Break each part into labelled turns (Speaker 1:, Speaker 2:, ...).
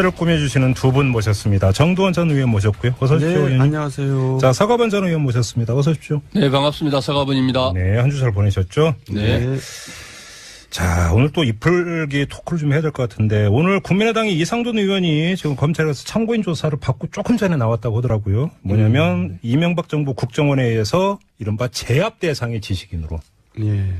Speaker 1: 시대를 꾸며주시는 두 분 모셨습니다. 정두원 전 의원 모셨고요. 어서 오십시오.
Speaker 2: 네,
Speaker 1: 의원님.
Speaker 2: 안녕하세요.
Speaker 1: 자, 서가번 전 의원 모셨습니다. 어서 오십시오.
Speaker 3: 네, 반갑습니다. 서가번입니다.
Speaker 1: 네, 한 주 잘 보내셨죠?
Speaker 3: 네.
Speaker 1: 자, 오늘 또 이풀기 토크를 좀 해야 될 것 같은데, 오늘 국민의당의 이상돈 의원이 지금 검찰에서 참고인 조사를 받고 조금 전에 나왔다고 하더라고요. 뭐냐면, 이명박 정부 국정원에 의해서 이른바 제압 대상의 지식인으로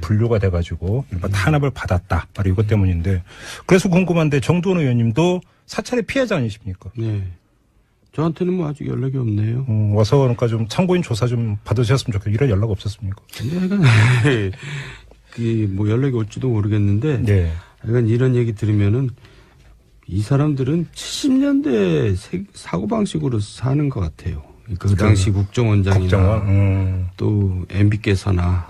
Speaker 1: 분류가 돼가지고, 이른바 탄압을 받았다. 바로 이것 때문인데, 그래서 궁금한데, 정두원 의원님도 사찰의 피해자 아니십니까?
Speaker 2: 네. 저한테는 뭐 아직 연락이 없네요.
Speaker 1: 와서 그러니까 좀 참고인 조사 좀 받으셨으면 좋겠어요. 이런 연락 없었습니까?
Speaker 2: 네. 뭐 연락이 올지도 모르겠는데,
Speaker 1: 네.
Speaker 2: 약간 이런 얘기 들으면은 이 사람들은 70년대 사고방식으로 사는 것 같아요. 그 당시 국정원장이나 또 MB께서나.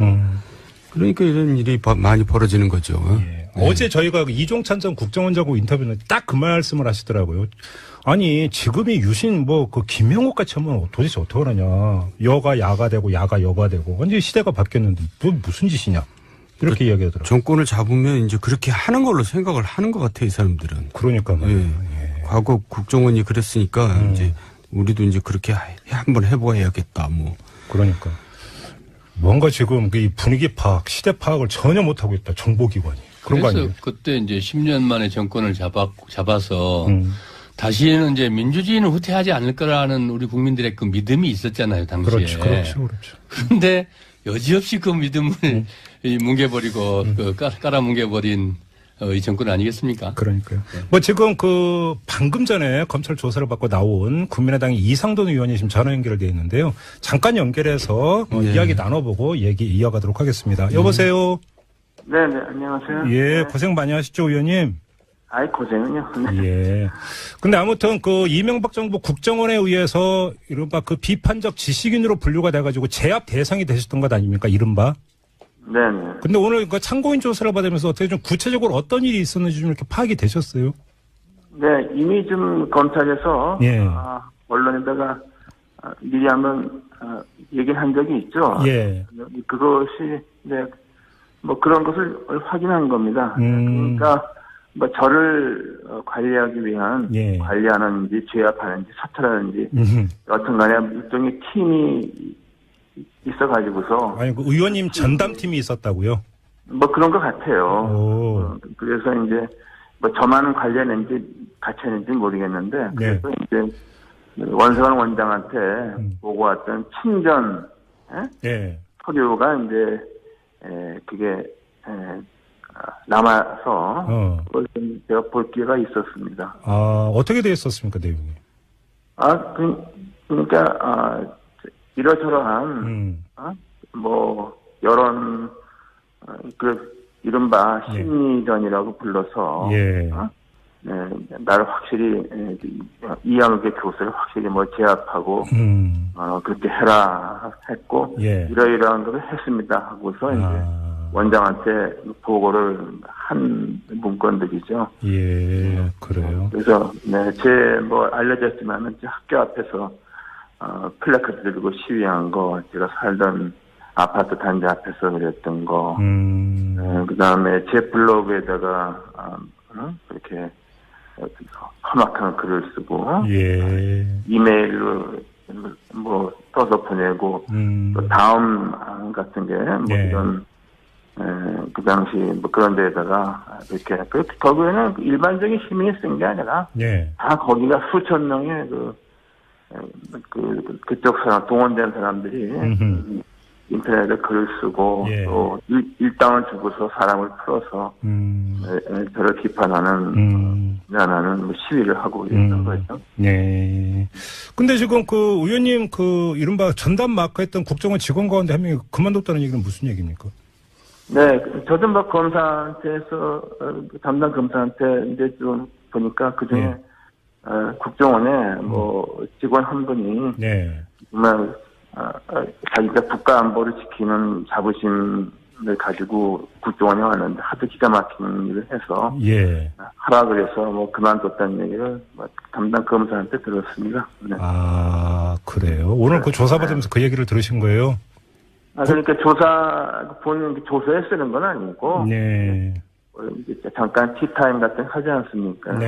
Speaker 2: 그러니까 이런 일이 많이 벌어지는 거죠.
Speaker 1: 예. 어제 저희가 이종찬 전 국정원장하고 인터뷰는 딱 그 말씀을 하시더라고요. 아니, 지금이 유신 그 김영옥 같이 하면 도대체 어떻게 하느냐. 여가 야가 되고 야가 여가 되고. 완전히 시대가 바뀌었는데 무슨 짓이냐. 이렇게 이야기하더라고요.
Speaker 2: 정권을 잡으면 이제 그렇게 하는 걸로 생각을 하는 것 같아요, 이 사람들은.
Speaker 1: 그러니까 말이에요.
Speaker 2: 예. 과거 국정원이 그랬으니까 이제 우리도 이제 그렇게 한번 해봐야겠다, 뭐.
Speaker 1: 그러니까. 뭔가 지금 이 분위기 파악, 시대 파악을 전혀 못하고 있다, 정보기관이. 그런 거 아니에요?
Speaker 3: 그래서 그때 이제 10년 만에 정권을 잡아서 다시는 이제 민주주의는 후퇴하지 않을 거라는 우리 국민들의 그 믿음이 있었잖아요, 당시에.
Speaker 1: 그렇죠.
Speaker 3: 그런데 여지없이 그 믿음을 뭉개버리고 깔아뭉개버린 이 정권 아니겠습니까?
Speaker 1: 그러니까요. 뭐 지금 방금 전에 검찰 조사를 받고 나온 국민의당의 이상돈 의원이 지금 전화 연결되어 있는데요. 잠깐 연결해서 이야기 나눠보고 얘기 이어가도록 하겠습니다. 여보세요.
Speaker 4: 네, 안녕하세요.
Speaker 1: 예,
Speaker 4: 네.
Speaker 1: 고생 많이 하시죠, 의원님.
Speaker 4: 아이, 고생은요. 네.
Speaker 1: 예. 근데 아무튼 이명박 정부 국정원에 의해서 이른바 비판적 지식인으로 분류가 돼가지고 제압 대상이 되셨던 것 아닙니까? 이른바.
Speaker 4: 네네.
Speaker 1: 근데 오늘 참고인 조사를 받으면서 어떻게 좀 구체적으로 어떤 일이 있었는지 좀 이렇게 파악이 되셨어요?
Speaker 4: 네, 이미 좀 검찰에서
Speaker 1: 예.
Speaker 4: 언론에다가 미리 한번 얘기한 적이 있죠.
Speaker 1: 예.
Speaker 4: 그것이 뭐 그런 것을 확인한 겁니다. 그러니까 뭐 저를 관리하기 위한 관리하는지 제압하는지 사찰하는지 여튼간에 일종의 팀이 있어가지고서
Speaker 1: 아니 의원님 전담팀이 있었다고요?
Speaker 4: 뭐 그런 것 같아요. 그래서 이제 뭐 저만 관리했는지 같이 했는지 모르겠는데 그래서 이제 원성원 원장한테 보고왔던 친전 서류가 이제 그게 남아서 그걸 좀 제가 볼 기회가 있었습니다.
Speaker 1: 아, 어떻게 되어 있었습니까, 내용이?
Speaker 4: 그러니까 이러저러한 뭐 여론 이른바 심리전이라고 불러서 나를 확실히 이양욱의 교수를 확실히 뭐 제압하고 그렇게 해라 했고 이러이러한 것을 했습니다 하고서 이제 원장한테 보고를 한 문건들이죠.
Speaker 1: 예, 그래요.
Speaker 4: 그래서 제 알려졌지만은 학교 앞에서 플래카드 들고 시위한 거, 제가 살던 아파트 단지 앞에서 그랬던 거, 그다음에 제 블로그에다가 그렇게 험악한 글을 쓰고, 이메일로 써서 보내고, 또 다음 같은 게 이런 그 당시 그런 데다가 이렇게 결국에는 일반적인 시민이 쓴 게 아니라 다 거기가 수천 명의 그쪽 사람 동원된 사람들이 인터넷에 글을 쓰고 또 일당을 주고서 사람을 풀어서 저를 비판하는 비난하는 시위를 하고 있는 거죠.
Speaker 1: 네. 근데 지금 의원님 이른바 전담 마크했던 국정원 직원 가운데 한 명이 그만뒀다는 얘기는 무슨 얘기입니까?
Speaker 4: 네, 저도 검사한테서 담당 검사한테 이제 좀 보니까 그 중에 국정원에 직원 한 분이 정말 자기가 국가 안보를 지키는 자부심을 가지고 국정원에 왔는데 하도 기가 막힌 일을 해서 하라 그래서 그만뒀다는 얘기를 담당 검사한테 들었습니다. 네.
Speaker 1: 아, 그래요? 오늘 조사받으면서 그 얘기를 들으신 거예요?
Speaker 4: 그러니까 본인 조서에 쓰는 건 아니고 잠깐 티타임 같은 거 하지 않습니까?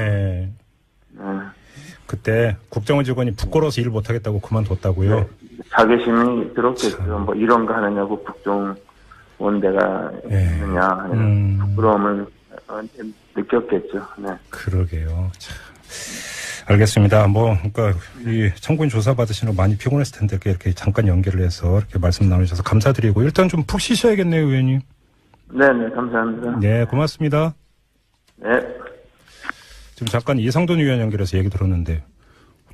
Speaker 1: 그때 국정원 직원이 부끄러워서 일을 못하겠다고 그만뒀다고요?
Speaker 4: 네. 자괴심이 들었겠죠. 뭐 이런 거 하느냐고 국정원 내가 했느냐 하는 부끄러움을 느꼈겠죠. 네.
Speaker 1: 그러게요. 참. 알겠습니다. 그러니까 이 참고인 조사 받으시는 거 많이 피곤했을 텐데 이렇게 잠깐 연결을 해서 이렇게 말씀 나누셔서 감사드리고 일단 좀 푹 쉬셔야겠네요, 의원님.
Speaker 4: 네, 감사합니다.
Speaker 1: 네, 고맙습니다.
Speaker 4: 네.
Speaker 1: 지금 잠깐 이상돈 의원 연결해서 얘기 들었는데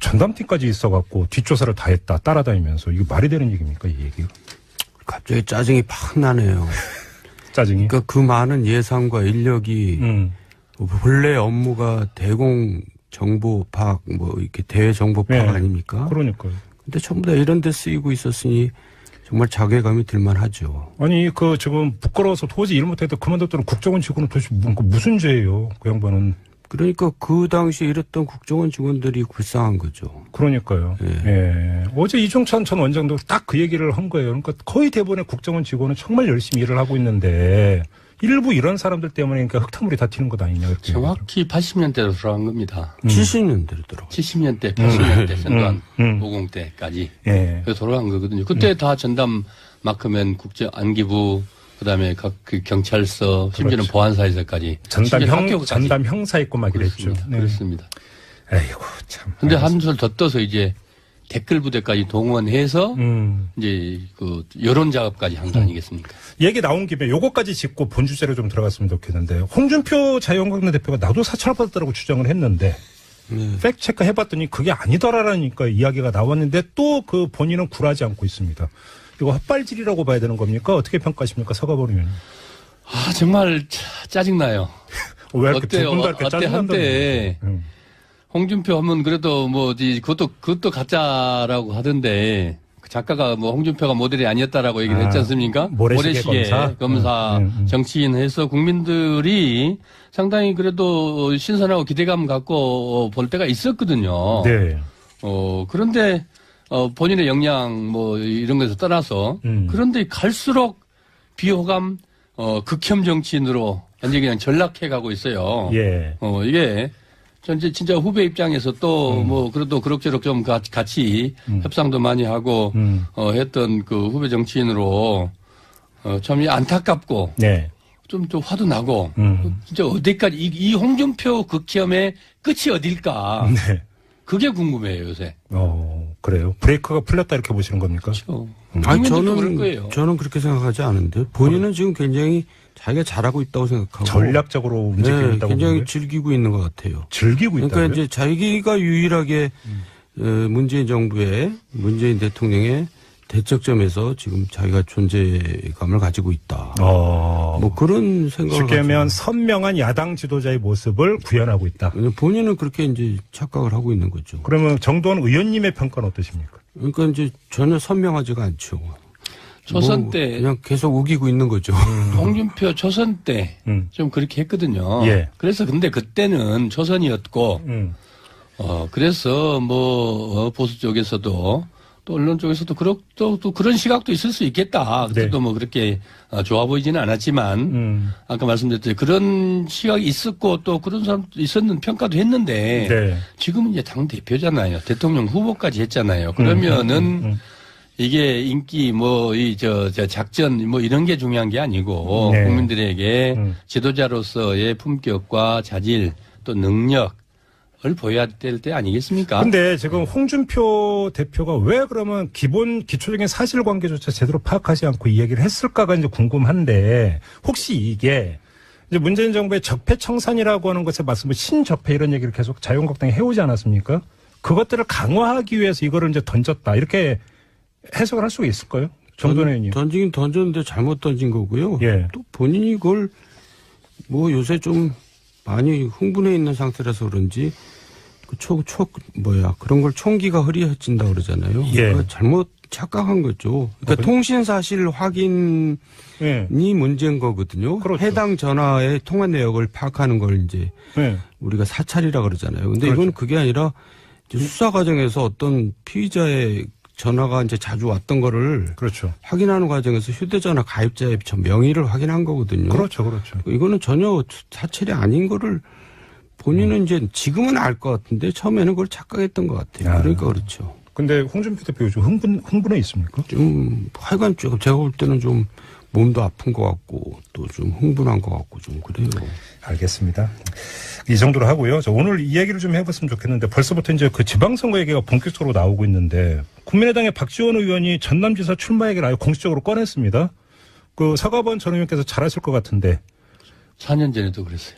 Speaker 1: 전담팀까지 있어갖고 뒷조사를 다 했다 따라다니면서 이거 말이 되는 얘기입니까, 이 얘기가?
Speaker 2: 갑자기 짜증이 팍 나네요.
Speaker 1: 짜증이?
Speaker 2: 그러니까 그 많은 예산과 인력이 본래 업무가 대공 정보 파악, 이렇게 대외 정보 파악 아닙니까?
Speaker 1: 그러니까요.
Speaker 2: 근데 전부 다 이런 데 쓰이고 있었으니 정말 자괴감이 들만하죠.
Speaker 1: 아니, 지금 부끄러워서 도저히 일 못해도 그만뒀더니 국정원 직원은 도대체 무슨 죄예요, 그 양반은.
Speaker 2: 그러니까 그 당시에 이랬던 국정원 직원들이 불쌍한 거죠.
Speaker 1: 그러니까요. 예. 어제 이종찬 전 원장도 딱 그 얘기를 한 거예요. 그러니까 거의 대부분의 국정원 직원은 정말 열심히 일을 하고 있는데 일부 이런 사람들 때문에 그러니까 흙탕물이 다 튀는 것 아니냐. 이렇게
Speaker 3: 정확히 80년대로 돌아간 겁니다.
Speaker 2: 70년대로 돌아간
Speaker 3: 70년대, 80년대, 전두환 50대까지 돌아간 거거든요. 그때 다 전담 마크맨 국제 안기부 그다음에 각 그 경찰서 심지어는
Speaker 1: 그렇죠.
Speaker 3: 보안사에서까지
Speaker 1: 전담 형사 있고 막 이랬죠. 네.
Speaker 3: 그렇습니다.
Speaker 1: 아이고 참.
Speaker 3: 근데 한술 더 떠서 이제 댓글 부대까지 동원해서 이제 그 여론 작업까지 한 거 아니겠습니까?
Speaker 1: 얘기 나온 김에 요거까지 짚고 본 주제로 좀 들어갔으면 좋겠는데 홍준표 자유한국당 대표가 나도 사찰 받았다고 주장을 했는데 팩트 체크 해봤더니 그게 아니더라라니까 이야기가 나왔는데 또 그 본인은 굴하지 않고 있습니다. 이거 헛발질이라고 봐야 되는 겁니까? 어떻게 평가하십니까? 서가버리면.
Speaker 3: 아 정말 짜증나요.
Speaker 1: 왜 이렇게
Speaker 3: 어때요?
Speaker 1: 두 분 다 이렇게 짜증난다는
Speaker 3: 한때 홍준표 하면 그래도 그것도 가짜라고 하던데 그 작가가 홍준표가 모델이 아니었다라고 얘기를 했지 않습니까?
Speaker 1: 모래시계
Speaker 3: 검사 정치인 해서 국민들이 상당히 그래도 신선하고 기대감 갖고 볼 때가 있었거든요.
Speaker 1: 네.
Speaker 3: 그런데 본인의 역량 이런 것에서 떠나서 그런데 갈수록 비호감 극혐 정치인으로 완전히 그냥 전락해 가고 있어요.
Speaker 1: 예.
Speaker 3: 이게 진짜 후배 입장에서 또 그래도 그럭저럭 좀 같이 협상도 많이 하고 했던 그 후배 정치인으로 참 안타깝고
Speaker 1: 네.
Speaker 3: 좀 화도 나고 진짜 어디까지 이 홍준표 극혐의 끝이 어딜까?
Speaker 1: 네.
Speaker 3: 그게 궁금해요 요새.
Speaker 1: 그래요. 브레이크가 풀렸다 이렇게 보시는 겁니까?
Speaker 3: 그렇죠.
Speaker 2: 저는 그렇게 생각하지 않은데 본인은 지금 굉장히 자기가 잘하고 있다고 생각하고
Speaker 1: 전략적으로 움직이고 있다고
Speaker 2: 굉장히
Speaker 1: 보는데?
Speaker 2: 즐기고 있는 것 같아요.
Speaker 1: 즐기고 있다고요?
Speaker 2: 그러니까 이제 자기가 유일하게 문재인 정부의 문재인 대통령의 대척점에서 지금 자기가 존재감을 가지고 있다. 그런 생각을
Speaker 1: 쉽게 하면 선명한 야당 지도자의 모습을 구현하고 있다.
Speaker 2: 본인은 그렇게 이제 착각을 하고 있는 거죠.
Speaker 1: 그러면 정도원 의원님의 평가는 어떠십니까?
Speaker 2: 그러니까 이제 전혀 선명하지가 않죠.
Speaker 3: 초선 때
Speaker 2: 그냥 계속 우기고 있는 거죠.
Speaker 3: 홍준표 초선 때 좀 그렇게 했거든요.
Speaker 1: 예.
Speaker 3: 그래서 근데 그때는 초선이었고 그래서 보수 쪽에서도 또 언론 쪽에서도 또 그런 시각도 있을 수 있겠다. 그때도 그렇게 좋아 보이지는 않았지만 아까 말씀드렸듯이 그런 시각이 있었고 또 그런 사람도 있었는 평가도 했는데 지금은 이제 당 대표잖아요. 대통령 후보까지 했잖아요. 그러면은 이게 인기 작전 이런 게 중요한 게 아니고 국민들에게 지도자로서의 품격과 자질 또 능력 을 보여야 될 때 아니겠습니까?
Speaker 1: 근데 지금 홍준표 대표가 왜 그러면 기초적인 사실관계조차 제대로 파악하지 않고 이 얘기를 했을까가 이제 궁금한데 혹시 이게 이제 문재인 정부의 적폐청산이라고 하는 것에 맞서면 신적폐 이런 얘기를 계속 자유한국당이 해오지 않았습니까? 그것들을 강화하기 위해서 이거를 이제 던졌다 이렇게 해석을 할 수가 있을까요? 정돈 의원님.
Speaker 2: 던지긴 던졌는데 잘못 던진 거고요. 또 본인이 그걸 요새 좀 많이 흥분해 있는 상태라서 그런지 그런 걸 총기가 흐릿해진다 그러잖아요. 그러니까 잘못 착각한 거죠. 그러니까 통신 사실 확인이 문제인 거거든요.
Speaker 1: 그렇죠.
Speaker 2: 해당 전화의 통화 내역을 파악하는 걸 이제 우리가 사찰이라 그러잖아요. 근데 이건 그게 아니라 수사 과정에서 어떤 피의자의 전화가 이제 자주 왔던 거를 확인하는 과정에서 휴대전화 가입자의 명의를 확인한 거거든요.
Speaker 1: 그렇죠.
Speaker 2: 이거는 전혀 사찰이 아닌 거를 본인은 이제 지금은 알 것 같은데 처음에는 그걸 착각했던 것 같아요. 그러니까 그렇죠.
Speaker 1: 근데 홍준표 대표 요즘 흥분해 있습니까?
Speaker 2: 좀 하여간 조금 제가 볼 때는 좀 몸도 아픈 것 같고 또 좀 흥분한 것 같고 좀 그래요.
Speaker 1: 알겠습니다. 이 정도로 하고요. 오늘 이 얘기를 좀 해봤으면 좋겠는데 벌써부터 이제 그 지방선거 얘기가 본격적으로 나오고 있는데 국민의당의 박지원 의원이 전남지사 출마 얘기를 아예 공식적으로 꺼냈습니다. 그 서가번 전 의원께서 잘하실 것 같은데.
Speaker 3: 4년 전에도 그랬어요.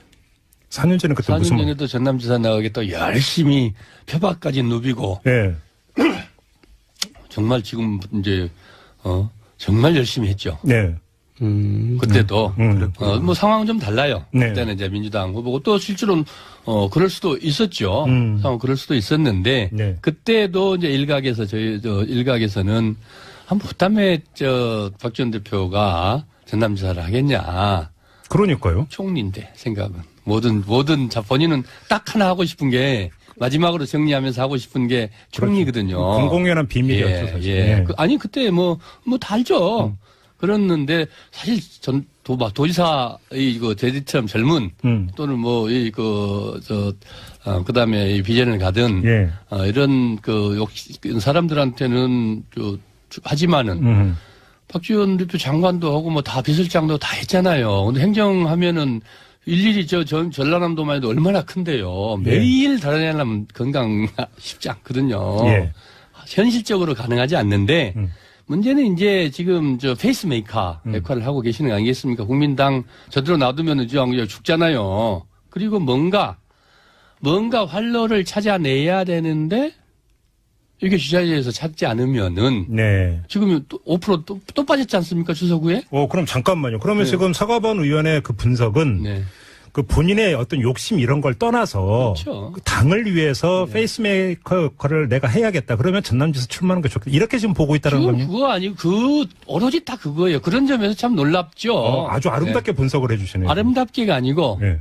Speaker 1: 4년 전에 그때
Speaker 3: 4년
Speaker 1: 무슨
Speaker 3: 전에도 전남지사 나가겠다 열심히 표박까지 누비고.
Speaker 1: 네.
Speaker 3: 정말 지금 이제 정말 열심히 했죠.
Speaker 1: 네.
Speaker 3: 그때도 뭐 상황은 좀 달라요.
Speaker 1: 네.
Speaker 3: 그때는 이제 민주당 후보고 또 실제로는 그럴 수도 있었죠. 상황 그럴 수도 있었는데
Speaker 1: 네.
Speaker 3: 그때도 이제 일각에서 일각에서는 그다음에 박지원 대표가 전남지사를 하겠냐.
Speaker 1: 그러니까요.
Speaker 3: 총리인데 생각은 뭐든 본인은 딱 하나 하고 싶은 게. 마지막으로 정리하면서 하고 싶은 게 총리거든요.
Speaker 1: 공공연한 비밀이었죠, 사실.
Speaker 3: 예. 아니, 그때 다 알죠. 그랬는데, 사실 도지사, 이거, 제디처럼 젊은, 또는 그 다음에 이 비전을 가든,
Speaker 1: 예.
Speaker 3: 이런 사람들한테는 하지만은, 박지원 대표 장관도 하고 다 비서실장도 다 했잖아요. 근데 행정하면은, 일일이 전라남도만 해도 얼마나 큰데요. 매일 다녀가려면 건강 쉽지 않거든요.
Speaker 1: 예.
Speaker 3: 현실적으로 가능하지 않는데 문제는 이제 지금 페이스메이커 역할을 하고 계시는 거 아니겠습니까? 국민당 저대로 놔두면 죽잖아요. 그리고 뭔가 활로를 찾아내야 되는데 이게 주자리에서 찾지 않으면은
Speaker 1: 네.
Speaker 3: 지금 5% 또 빠졌지 않습니까? 추석 후에?
Speaker 1: 그럼 잠깐만요. 그러면 지금 서가번 의원의 그 분석은 그 본인의 어떤 욕심 이런 걸 떠나서
Speaker 3: 그렇죠.
Speaker 1: 그 당을 위해서 페이스메이커 역할을 내가 해야겠다. 그러면 전남지사 출마하는 게 좋겠다. 이렇게 지금 보고 있다는 겁니까?
Speaker 3: 그거 아니고 오로지 다 그거예요. 그런 점에서 참 놀랍죠.
Speaker 1: 아주 아름답게 분석을 해주시네요.
Speaker 3: 아름답게가 아니고
Speaker 1: 네.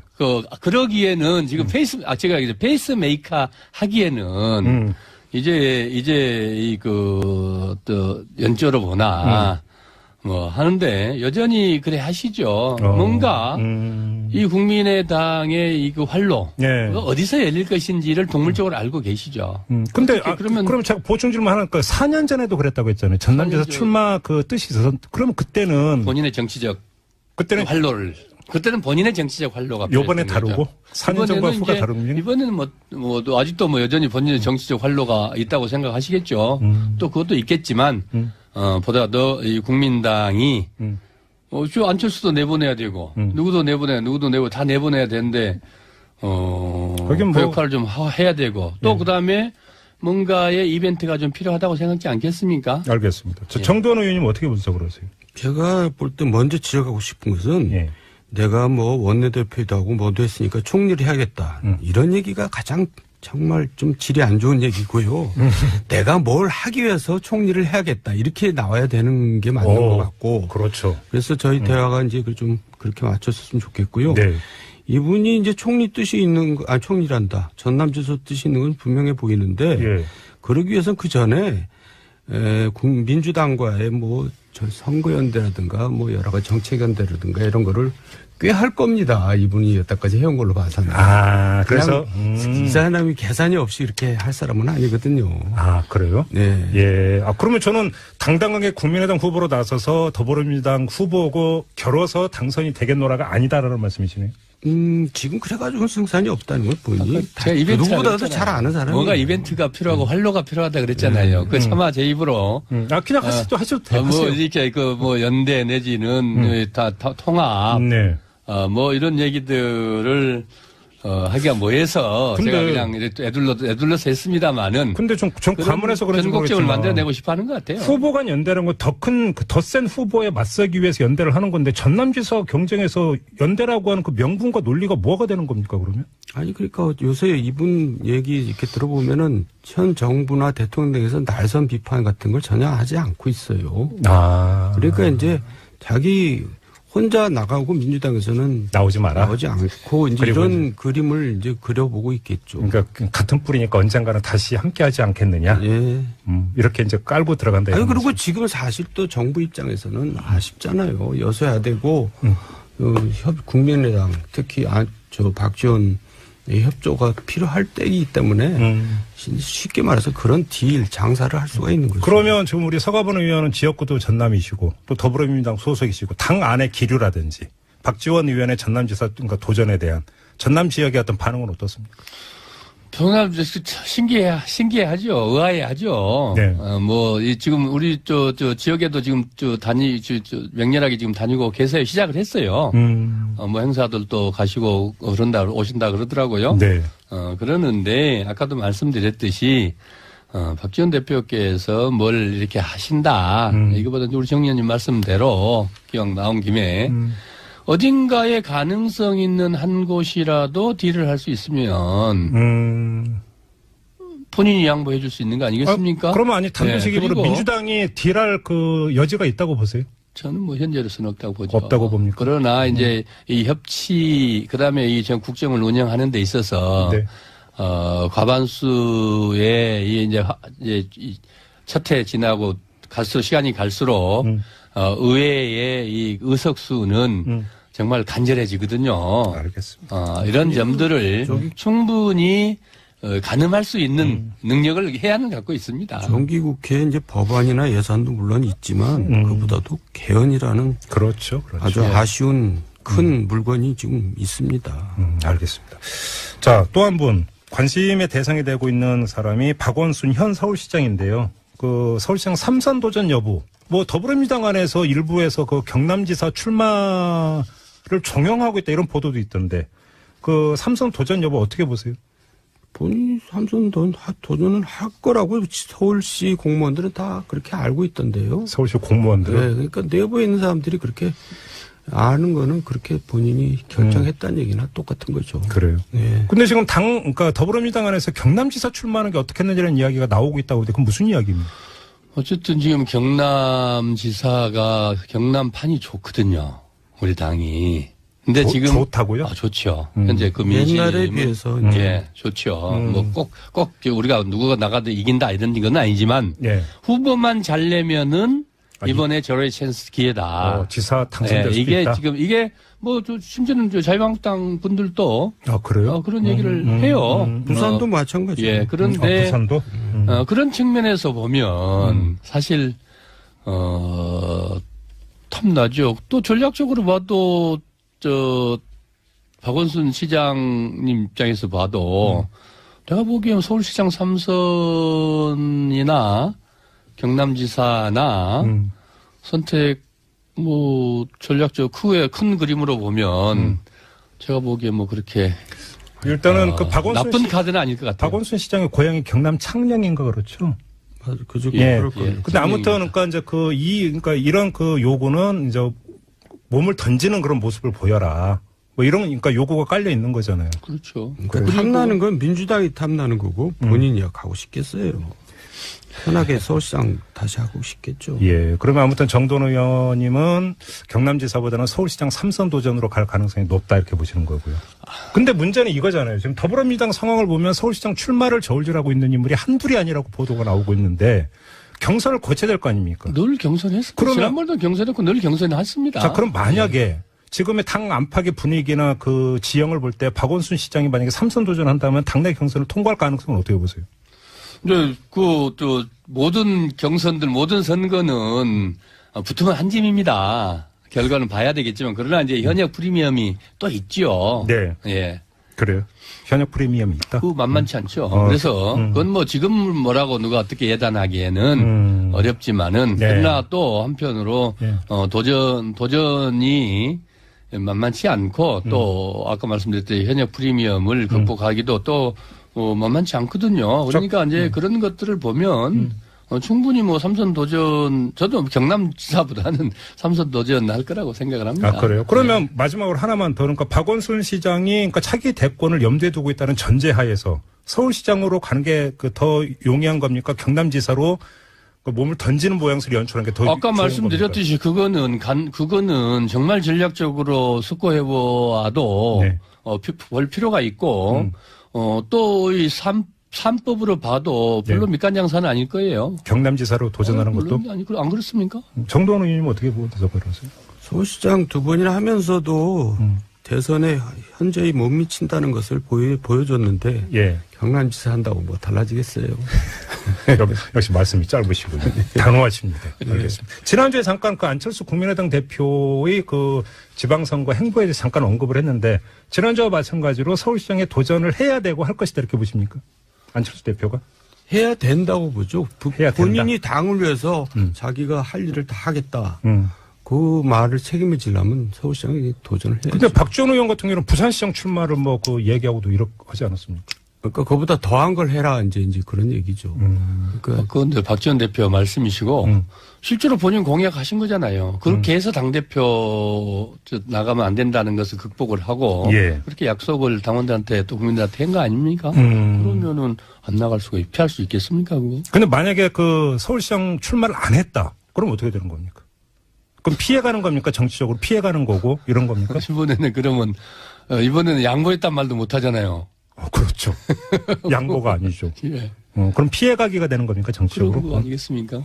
Speaker 3: 그러기에는 지금 제가 이제 페이스메이커 하기에는 이제 또 연조로 보나 하는데 여전히 그래 하시죠. 뭔가 이 국민의당의 이 활로 어디서 열릴 것인지를 동물적으로 알고 계시죠.
Speaker 1: 근데 그러면 제가 보충 질문 하나 할까요? 4년 전에도 그랬다고 했잖아요. 전남지사 출마 그 뜻이 있어서 그러면 그때는
Speaker 3: 본인의 정치적 활로를 그때는 본인의 정치적 활로가
Speaker 1: 요번에 다르고 4년 전과 후가 다릅니까?
Speaker 3: 이번에는 아직도 여전히 본인의 정치적 활로가 있다고 생각하시겠죠. 또 그것도 있겠지만 보다 더 이 국민당이 안철수도 내보내야 되고 누구도 내보내고 다 내보내야 되는데 그 역할을 좀 해야 되고 또 그다음에 뭔가의 이벤트가 좀 필요하다고 생각지 않겠습니까?
Speaker 1: 알겠습니다. 정두원 의원님 어떻게 분석을 하세요?
Speaker 2: 제가 볼 때 먼저 지적하고 싶은 것은 내가 원내대표도 하고 뭐도 했으니까 총리를 해야겠다. 이런 얘기가 가장 정말 좀 질이 안 좋은 얘기고요. 내가 뭘 하기 위해서 총리를 해야겠다. 이렇게 나와야 되는 게 맞는 것 같고.
Speaker 1: 그렇죠.
Speaker 2: 그래서 저희 대화가 이제 좀 그렇게 맞췄으면 좋겠고요.
Speaker 1: 네.
Speaker 2: 이분이 이제 총리 뜻이 있는 총리란다. 전남지사 뜻이 있는 건 분명해 보이는데 그러기 위해서는 그 전에 민주당과의 선거연대라든가 여러 가지 정책연대라든가 이런 거를 꽤 할 겁니다. 이분이 여태까지 해온 걸로 봐서는.
Speaker 1: 그래서
Speaker 2: 이 사람이 계산이 없이 이렇게 할 사람은 아니거든요.
Speaker 1: 그래요?
Speaker 2: 네.
Speaker 1: 예. 그러면 저는 당당하게 국민의당 후보로 나서서 더불어민주당 후보고 겨뤄서 당선이 되겠노라가 아니다라는 말씀이시네요.
Speaker 2: 지금 그래가지고 승산이 없다는 걸 보니.
Speaker 3: 제가
Speaker 2: 누구보다도 잘 아는 사람이.
Speaker 3: 뭔가 이벤트가 필요하고 활로가 필요하다 그랬잖아요. 그 차마 제 입으로.
Speaker 1: 그냥 하셔도 돼요.
Speaker 3: 이렇게 연대 내지는 다 통합.
Speaker 1: 네.
Speaker 3: 이런 얘기들을 하기가 뭐해서 제가 그냥 애둘러서 했습니다만은.
Speaker 1: 근데 좀 과문해서 그런지 모르겠지만
Speaker 3: 전국적을 만들어내고 싶어하는 것 같아요.
Speaker 1: 후보 간 연대라는 건 더 센 후보에 맞서기 위해서 연대를 하는 건데 전남지사 경쟁에서 연대라고 하는 그 명분과 논리가 뭐가 되는 겁니까 그러면?
Speaker 2: 아니 그러니까 요새 이분 얘기 이렇게 들어보면은 현 정부나 대통령에서 날선 비판 같은 걸 전혀 하지 않고 있어요. 그러니까 이제 자기 혼자 나가고 민주당에서는
Speaker 1: 나오지
Speaker 2: 않고 이제 이런 그림을 이제 그려보고 있겠죠.
Speaker 1: 그러니까 같은 뿌리니까 언젠가는 다시 함께하지 않겠느냐. 이렇게 이제 깔고 들어간다.
Speaker 2: 그리고 지금 사실 또 정부 입장에서는 아쉽잖아요. 여소야되고 국민의당 특히 박지원 이 협조가 필요할 때이기 때문에 쉽게 말해서 그런 딜 장사를 할 수가 있는 거죠.
Speaker 1: 그러면 지금 우리 서가번 의원은 지역구도 전남이시고 또 더불어민주당 소속이시고 당 안의 기류라든지 박지원 의원의 전남지사 도전에 대한 전남 지역의 어떤 반응은 어떻습니까?
Speaker 3: 경남 신기해하죠. 의아해하죠.
Speaker 1: 네.
Speaker 3: 지금 우리 지역에도 지금 맹렬하게 지금 다니고 계세요. 시작을 했어요. 행사들도 가시고 오신다 그러더라고요.
Speaker 1: 네.
Speaker 3: 그러는데 아까도 말씀드렸듯이 박지원 대표께서 뭘 이렇게 하신다. 이거보다 우리 정 의원님 말씀대로 기왕 나온 김에 어딘가에 가능성 있는 한 곳이라도 딜을 할 수 있으면 본인이 양보해 줄 수 있는 거 아니겠습니까?
Speaker 1: 그러면 단도직입으로 민주당이 딜할 그 여지가 있다고 보세요?
Speaker 3: 저는 현재로서는 없다고 보죠.
Speaker 1: 없다고 봅니까?
Speaker 3: 그러나 이제 이 협치 그다음에 이 전 국정을 운영하는 데 있어서
Speaker 1: 네.
Speaker 3: 과반수의 이제 첫 해 지나고 시간이 갈수록 의회의 이 의석수는 정말 간절해지거든요.
Speaker 1: 알겠습니다.
Speaker 3: 이런 점들을 충분히 가늠할 수 있는 능력을 해안을 갖고 있습니다.
Speaker 2: 정기국회에 이제 법안이나 예산도 물론 있지만 그보다도 개헌이라는
Speaker 1: 그렇죠.
Speaker 2: 아주 아쉬운 큰 물건이 지금 있습니다.
Speaker 1: 알겠습니다. 자, 또 한 분 관심의 대상이 되고 있는 사람이 박원순 현 서울시장인데요. 그 서울시장 3선 도전 여부, 더불어민주당 안에서 일부에서 그 경남지사 출마를 종용하고 있다 이런 보도도 있던데 그 3선 도전 여부 어떻게 보세요?
Speaker 2: 본인이 3선 도전은 할 거라고 서울시 공무원들은 다 그렇게 알고 있던데요.
Speaker 1: 서울시 공무원들은?
Speaker 2: 네, 그러니까 내부에 있는 사람들이 그렇게 아는 거는 그렇게 본인이 결정했다는 얘기나 똑같은 거죠.
Speaker 1: 그래요.
Speaker 2: 네.
Speaker 1: 근데 지금 그러니까 더불어민주당 안에서 경남지사 출마하는 게 어떻게 했는지라는 이야기가 나오고 있다고 하는데 그건 무슨 이야기입니까?
Speaker 3: 어쨌든 지금 경남지사가 경남판이 좋거든요. 우리 당이. 근데 지금
Speaker 1: 좋다고요?
Speaker 3: 좋죠. 현재 그 민심
Speaker 2: 옛날에 비해서
Speaker 3: 좋죠. 꼭 우리가 누구가 나가도 이긴다 이런 건 아니지만 후보만 잘 내면은 이번에 저의 찬스 기회다.
Speaker 1: 지사 당선될 수도 있다.
Speaker 3: 이게 심지어는 자유한국당 분들도
Speaker 1: 그래요?
Speaker 3: 그런 얘기를 해요.
Speaker 2: 부산도 마찬가지예요.
Speaker 3: 예, 그런데
Speaker 1: 부산도
Speaker 3: 그런 측면에서 보면 사실 탐나죠. 또 전략적으로 봐도 박원순 시장님 입장에서 봐도 내가 보기엔 서울시장 3선이나 경남지사나 선택 전략적 큰 그림으로 보면 제가 보기엔 그렇게
Speaker 1: 일단은 그 박원순
Speaker 3: 나쁜 카드는 아닐 것 같아요.
Speaker 1: 박원순 시장의 고향이 경남 창녕인가 그렇죠?
Speaker 2: 맞아, 그죠.
Speaker 1: 그럴 거예요. 근데 아무튼 그러니까 이제 그러니까 이런 그 요구는 이제 몸을 던지는 그런 모습을 보여라. 이런 그러니까 요구가 깔려 있는 거잖아요.
Speaker 3: 그렇죠.
Speaker 2: 그러니까 탐나는 건 민주당이 탐나는 거고 본인이 가고 싶겠어요. 편하게 서울시장 다시 하고 싶겠죠.
Speaker 1: 예. 그러면 아무튼 정돈 의원님은 경남지사보다는 서울시장 3선 도전으로 갈 가능성이 높다 이렇게 보시는 거고요. 근데 문제는 이거잖아요. 지금 더불어민주당 상황을 보면 서울시장 출마를 저울질하고 있는 인물이 한둘이 아니라고 보도가 나오고 있는데 경선을 거쳐야 될 거 아닙니까?
Speaker 3: 늘 경선했습니다. 지난번도 경선했고 늘 경선했습니다.
Speaker 1: 자, 그럼 만약에 지금의 당 안팎의 분위기나 그 지형을 볼 때 박원순 시장이 만약에 3선 도전한다면 당내 경선을 통과할 가능성은 어떻게 보세요?
Speaker 3: 네, 모든 경선들, 모든 선거는 붙으면 한 짐입니다. 결과는 봐야 되겠지만, 그러나 이제 현역 프리미엄이 또 있죠.
Speaker 1: 네.
Speaker 3: 예.
Speaker 1: 그래요. 현역 프리미엄이 있다?
Speaker 3: 그 만만치 않죠. 그래서, 그건 지금 뭐라고 누가 어떻게 예단하기에는 어렵지만은, 그러나 또 한편으로, 도전이 만만치 않고, 또 아까 말씀드렸듯이 현역 프리미엄을 극복하기도 또, 만만치 않거든요. 그러니까 이제 그런 것들을 보면 충분히 3선 도전, 저도 경남지사보다는 3선 도전 할 거라고 생각을 합니다.
Speaker 1: 아, 그래요? 그러면 마지막으로 하나만 더, 그러니까 박원순 시장이 그러니까 차기 대권을 염두에 두고 있다는 전제하에서 서울시장으로 가는 게 더 용이한 겁니까? 경남지사로 몸을 던지는 모양새를 연출하는 게 더
Speaker 3: 아까 말씀드렸듯이 그거는 정말 전략적으로 숙고해보아도 볼 필요가 있고 또 이 3법으로 봐도 별로 밑간장사는 아닐 거예요.
Speaker 1: 경남지사로 도전하는 것도?
Speaker 3: 아니, 안 그렇습니까?
Speaker 1: 정도원 의원님 어떻게 보세요?
Speaker 2: 서울시장 2번이나 하면서도 대선에 현저히 못 미친다는 것을 보여줬는데
Speaker 1: 예.
Speaker 2: 경남지사 한다고 뭐 달라지겠어요.
Speaker 1: 역시 말씀이 짧으시군요. 단호하십니다. 알겠습니다. 지난주에 잠깐 그 안철수 국민의당 대표의 그 지방선거 행보에 대해서 잠깐 언급을 했는데 지난주와 마찬가지로 서울시장에 도전을 해야 되고 할 것이다 이렇게 보십니까? 안철수 대표가?
Speaker 2: 해야 된다고 보죠.
Speaker 1: 해야
Speaker 2: 본인이
Speaker 1: 된다.
Speaker 2: 당을 위해서 자기가 할 일을 다 하겠다.
Speaker 1: 음.
Speaker 2: 그 말을 책임을 지려면 서울시장이 도전을 해야죠.
Speaker 1: 근데 박지원 의원 같은 경우는 부산시장 출마를 뭐 그 얘기하고도 이렇게 하지 않았습니까?
Speaker 2: 그러니까 그보다 더한 걸 해라 이제 그런 얘기죠. 그러니까
Speaker 3: 그런데 박지원 대표 말씀이시고 실제로 본인 공약하신 거잖아요. 그렇게 해서 당대표 나가면 안 된다는 것을 극복을 하고
Speaker 1: 예.
Speaker 3: 그렇게 약속을 당원들한테 또 국민들한테 한 거 아닙니까? 그러면은 안 나갈 수가 피할 수 있겠습니까? 그거?
Speaker 1: 근데 만약에 그 서울시장 출마를 안 했다. 그럼 어떻게 되는 겁니까? 그럼 피해가는 겁니까? 정치적으로 피해가는 거고 이런 겁니까?
Speaker 3: 이번에는 그러면 이번에는 양보했단 말도 못 하잖아요.
Speaker 1: 그렇죠. 양보가 아니죠.
Speaker 3: 예.
Speaker 1: 그럼 피해가기가 되는 겁니까? 정치적으로?
Speaker 3: 그런 거 아니겠습니까?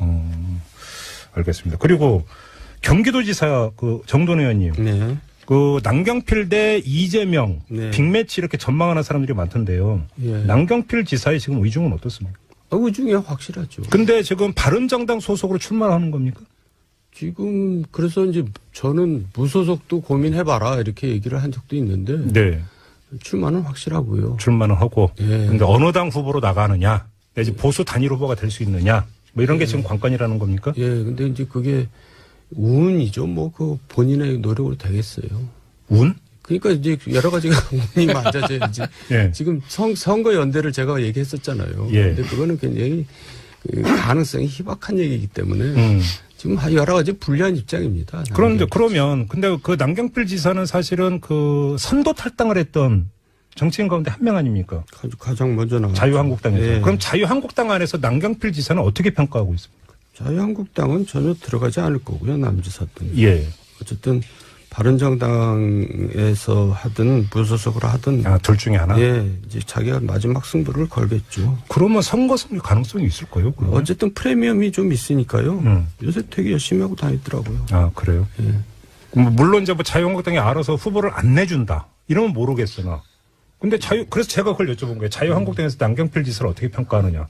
Speaker 1: 알겠습니다. 그리고 경기도지사 그 정돈 의원님.
Speaker 2: 네.
Speaker 1: 그 남경필 대 이재명
Speaker 2: 네.
Speaker 1: 빅매치 이렇게 전망하는 사람들이 많던데요.
Speaker 2: 예.
Speaker 1: 남경필 지사의 지금 의중은 어떻습니까?
Speaker 2: 의중이 확실하죠.
Speaker 1: 근데 지금 바른정당 소속으로 출마를 하는 겁니까?
Speaker 2: 지금 그래서 이제 저는 무소속도 고민해봐라 이렇게 얘기를 한 적도 있는데
Speaker 1: 네.
Speaker 2: 출마는 확실하고요.
Speaker 1: 출마는 하고.
Speaker 2: 예.
Speaker 1: 근데 어느 당 후보로 나가느냐, 내지 보수 단일 후보가 될 수 있느냐, 뭐 이런 게 지금 관건이라는 겁니까?
Speaker 2: 예, 근데 이제 그게 운이죠. 뭐 그 본인의 노력으로 되겠어요.
Speaker 1: 운?
Speaker 2: 그러니까 이제 여러 가지가 운이 맞아져야지.
Speaker 1: 예.
Speaker 2: 지금 선거 연대를 제가 얘기했었잖아요.
Speaker 1: 예.
Speaker 2: 근데 그거는 굉장히 그 가능성이 희박한 얘기이기 때문에 지금 여러 가지 불리한 입장입니다.
Speaker 1: 그런데 그러면 근데 그 남경필 지사는 사실은 그 선도 탈당을 했던 정치인 가운데 한 명 아닙니까?
Speaker 2: 가장 먼저 나왔죠.
Speaker 1: 자유한국당에서.
Speaker 2: 예.
Speaker 1: 그럼 자유한국당 안에서 남경필 지사는 어떻게 평가하고 있습니까?
Speaker 2: 자유한국당은 전혀 들어가지 않을 거고요. 남지사든.
Speaker 1: 예.
Speaker 2: 어쨌든 바른정당에서 하든 무소속으로 하든
Speaker 1: 둘 중에 하나?
Speaker 2: 예, 이제 자기가 마지막 승부를 걸겠죠.
Speaker 1: 그러면 선거 승리 가능성이 있을까요? 그러면?
Speaker 2: 어쨌든 프리미엄이 좀 있으니까요. 요새 되게 열심히 하고 다니더라고요.
Speaker 1: 아, 그래요?
Speaker 2: 예.
Speaker 1: 물론 이제 뭐 자유한국당이 알아서 후보를 안 내준다. 이러면 모르겠으나. 근데 그래서 제가 그걸 여쭤본 거예요. 자유한국당에서 남경필 지사를 어떻게 평가하느냐.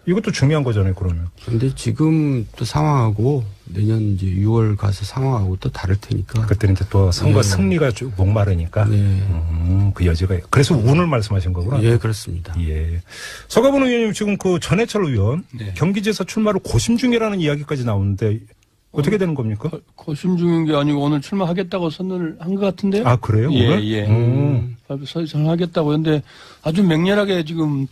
Speaker 1: 이것도 중요한 거잖아요, 그러면.
Speaker 2: 그런데 지금 또 상황하고 내년 이제 6월 가서 상황하고 또 다를 테니까.
Speaker 1: 그때는 이제 또 선거 승리가 쭉 목마르니까.
Speaker 2: 네.
Speaker 1: 그 여지가. 그래서 운을 말씀하신 거구나.
Speaker 2: 예, 그렇습니다.
Speaker 1: 예. 서가분 의원님 지금 그 전해철 의원
Speaker 3: 네.
Speaker 1: 경기지사 출마를 고심 중이라는 이야기까지 나오는데 어떻게 되는 겁니까?
Speaker 3: 고심 중인 게 아니고 오늘 출마하겠다고 선언을 한 것 같은데요.
Speaker 1: 아, 그래요?
Speaker 3: 예,
Speaker 1: 오늘?
Speaker 3: 예. 선언하겠다고 했는데 아주 맹렬하게 지금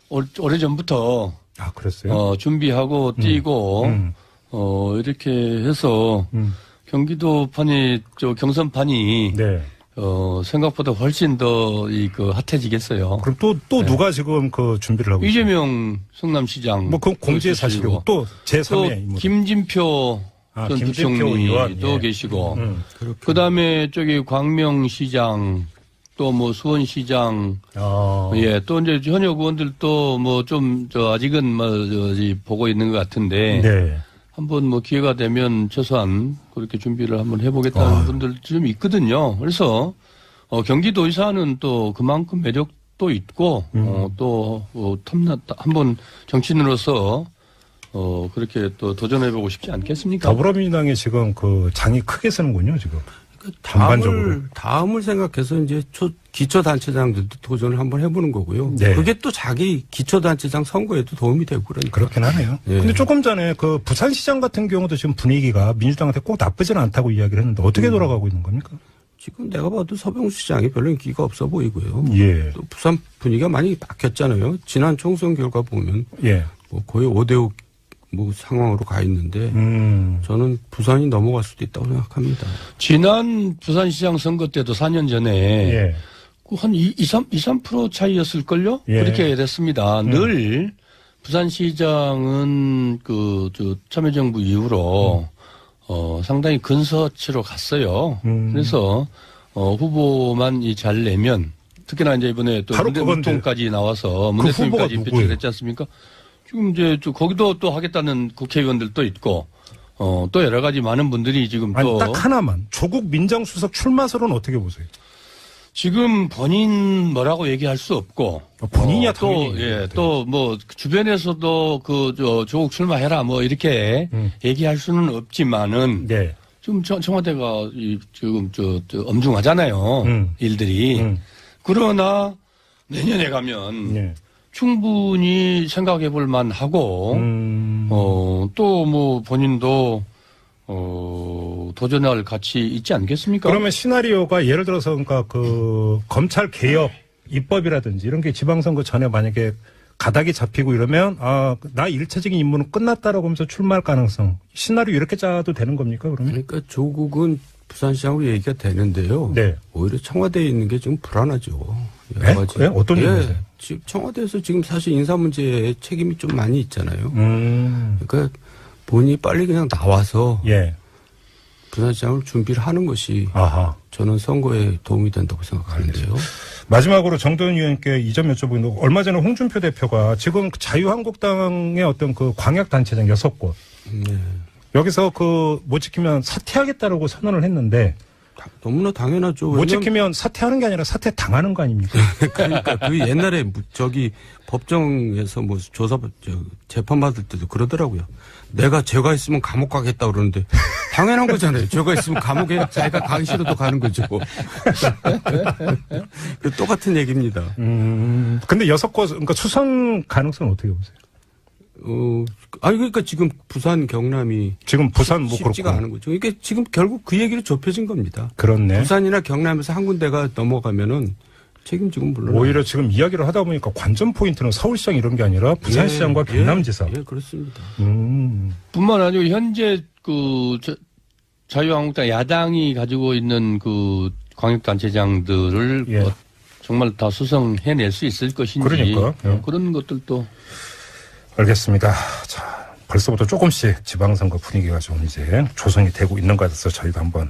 Speaker 3: 오래 전부터
Speaker 1: 아, 그랬어요?
Speaker 3: 준비하고 뛰고 이렇게 해서 경기도판이 경선판이
Speaker 1: 네.
Speaker 3: 생각보다 훨씬 더 핫해지겠어요.
Speaker 1: 그럼 또 누가 지금 그 준비를 하고 있어요?
Speaker 3: 이재명 성남시장.
Speaker 1: 뭐 그건 공지의 사실이고 또 제3의
Speaker 3: 또
Speaker 1: 인물.
Speaker 3: 김진표 전
Speaker 1: 김진표 의원,
Speaker 3: 부총리도
Speaker 1: 예.
Speaker 3: 계시고 그다음에 광명시장 또 뭐 수원시장 예, 또 이제 현역 의원들도 아직은 보고 있는 것 같은데
Speaker 1: 네.
Speaker 3: 한번 기회가 되면 최소한 그렇게 준비를 한번 해보겠다는 분들 좀 있거든요. 그래서 경기도의사는 또 그만큼 매력도 있고 한번 정치인으로서 그렇게 또 도전해보고 싶지 않겠습니까?
Speaker 1: 더불어민주당이 지금 그 장이 크게 쓰는군요, 지금. 전반적으로.
Speaker 2: 다음을 생각해서 이제 기초단체장들도 도전을 한번 해보는 거고요.
Speaker 1: 네.
Speaker 2: 그게 또 자기 기초단체장 선거에도 도움이 되고 그러니까.
Speaker 1: 그렇긴 하네요.
Speaker 2: 예.
Speaker 1: 근데 조금 전에 그 부산시장 같은 경우도 지금 분위기가 민주당한테 꼭 나쁘지는 않다고 이야기를 했는데 어떻게 돌아가고 있는 겁니까?
Speaker 2: 지금 내가 봐도 서병수 시장이 별로 인기가 없어 보이고요.
Speaker 1: 예.
Speaker 2: 또 부산 분위기가 많이 바뀌었잖아요. 지난 총선 결과 보면
Speaker 1: 예.
Speaker 2: 거의 5대5 상황으로 가 있는데 저는 부산이 넘어갈 수도 있다고 생각합니다.
Speaker 3: 지난 부산시장 선거 때도 4년 전에
Speaker 1: 예.
Speaker 3: 한 2-3% 차이였을걸요?
Speaker 1: 예.
Speaker 3: 그렇게 됐습니다. 늘 부산시장은 참여정부 이후로 상당히 근서치로 갔어요. 그래서 후보만 잘 내면 특히나 이제 이번에 또 문대문통까지 나와서 문대통까지 배출을 했지 않습니까? 지금 이제 거기도 또 하겠다는 국회의원들도 있고 또 여러 가지 많은 분들이 지금 또.
Speaker 1: 딱 하나만. 조국 민정수석 출마설은 어떻게 보세요?
Speaker 3: 지금 본인 뭐라고 얘기할 수 없고.
Speaker 1: 본인이야,
Speaker 3: 또,
Speaker 1: 당연히.
Speaker 3: 예, 또 뭐, 주변에서도 조국 출마해라 뭐 이렇게 얘기할 수는 없지만은.
Speaker 1: 네.
Speaker 3: 지금 청와대가 지금 엄중하잖아요. 일들이. 그러나 내년에 가면.
Speaker 1: 네.
Speaker 3: 충분히 생각해 볼 만하고, 또 뭐 본인도, 도전할 가치 있지 않겠습니까?
Speaker 1: 그러면 시나리오가 예를 들어서 그러니까 그 검찰 개혁 입법이라든지 이런 게 지방선거 전에 만약에 가닥이 잡히고 이러면 나 1차적인 임무는 끝났다라고 하면서 출마할 가능성. 시나리오 이렇게 짜도 되는 겁니까 그러면?
Speaker 2: 그러니까 조국은 부산시장으로 얘기가 되는데요. 네. 오히려 청와대에 있는 게 좀 불안하죠.
Speaker 1: 네? 네? 어떤 점에서요?
Speaker 2: 지금 청와대에서 지금 사실 인사 문제에 책임이 좀 많이 있잖아요. 그러니까 본인이 빨리 그냥 나와서 부산시장을 준비를 하는 것이 저는 선거에 도움이 된다고 생각하는데요.
Speaker 1: 마지막으로 정도현 의원님께 이 점 여쭤보는데 얼마 전에 홍준표 대표가 지금 자유한국당의 어떤 그 광역단체장 6곳 여기서 못 지키면 사퇴하겠다라고 선언을 했는데
Speaker 2: 너무나 당연하죠.
Speaker 1: 못 지키면 사퇴하는 게 아니라 사퇴 당하는 거 아닙니까?
Speaker 2: 그러니까 그 옛날에 법정에서 재판 받을 때도 그러더라고요. 내가 죄가 있으면 감옥 가겠다 그러는데 당연한 거잖아요. 죄가 있으면 감옥에 자기가 가기 싫어도 가는 거죠. 똑같은 얘기입니다.
Speaker 1: 근데 6곳 그러니까 수성 가능성은 어떻게 보세요?
Speaker 2: 그러니까 지금 부산 경남이
Speaker 1: 지금 부산 뭐
Speaker 2: 쉽지가
Speaker 1: 그렇고.
Speaker 2: 않은 거죠. 이게 지금 결국 그 얘기로 좁혀진 겁니다.
Speaker 1: 그렇네.
Speaker 2: 부산이나 경남에서 한 군데가 넘어가면은 책임지고 물론
Speaker 1: 오히려 지금 이야기를 하다 보니까 관전 포인트는 서울시장 이런 게 아니라 부산시장과 경남지사.
Speaker 2: 그렇습니다.
Speaker 3: 뿐만 아니고 현재 자유한국당 야당이 가지고 있는 광역단체장들을 정말 다 수성해낼 수 있을 것인지
Speaker 1: 그러니까.
Speaker 3: 그런 것들도.
Speaker 1: 알겠습니다. 자, 벌써부터 조금씩 지방선거 분위기가 좀 이제 조성이 되고 있는 것 같아서 저희도 한번